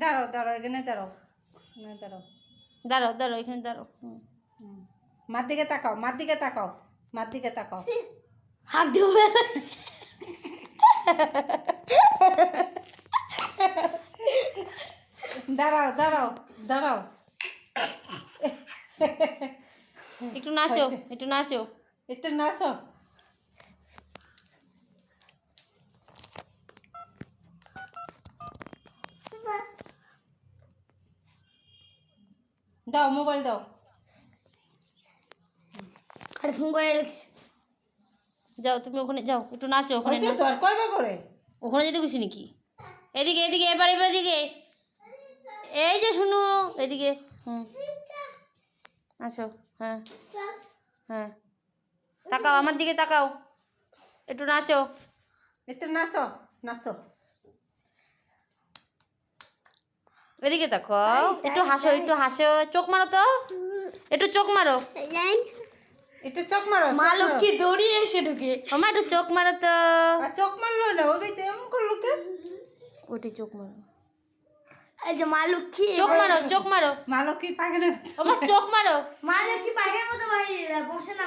দাঁড়াও দাঁড়াও, এখানে দাঁড়াও, এখানে দাঁড়াও, দাঁড়াও দাঁড়াও, এখানে দাঁড়াও। মার দিকে তাকাও, মার দিকে তাকাও, মার দিকে তাকাও। হাত দিব। দাঁড়াও দাঁড়াও দাঁড়াও। একটু নাচো, একটু নাচো। একটু নাচো। দাও মোবাইল দাও। আরে ফোন করে যাও, তুমি ওখানে যাও, একটু নাচো ওখানে। তো আর কয়বার করে ওখানে যেতে গেছি নাকি? এদিকে এদিকে, এবার এবার এদিকে, এই যে শুনো এদিকে। আসো। হ্যাঁ হ্যাঁ, তাকাও আমার দিকে, তাকাও, একটু নাচো। একটু নাচো, নাচো। এদিকে তাকাও, একটু হাসো, একটু হাসো, চোখ মারো তো, একটু চোখ মারো। একটু চোখ মারো। মা লক্ষ্মী দৌড়িয়ে এসে ঢুকে। আমার একটু চোখ মারো তো। চোখ মারলো না, ওই তেমন করলো কে? ওটি চোখ মারো। এই যে মা লক্ষ্মী, চোখ মারো, চোখ মারো। মা লক্ষ্মী পাখি না, আমার চোখ মারো। মা লক্ষ্মী পাখির মতো বাড়ি বসে না।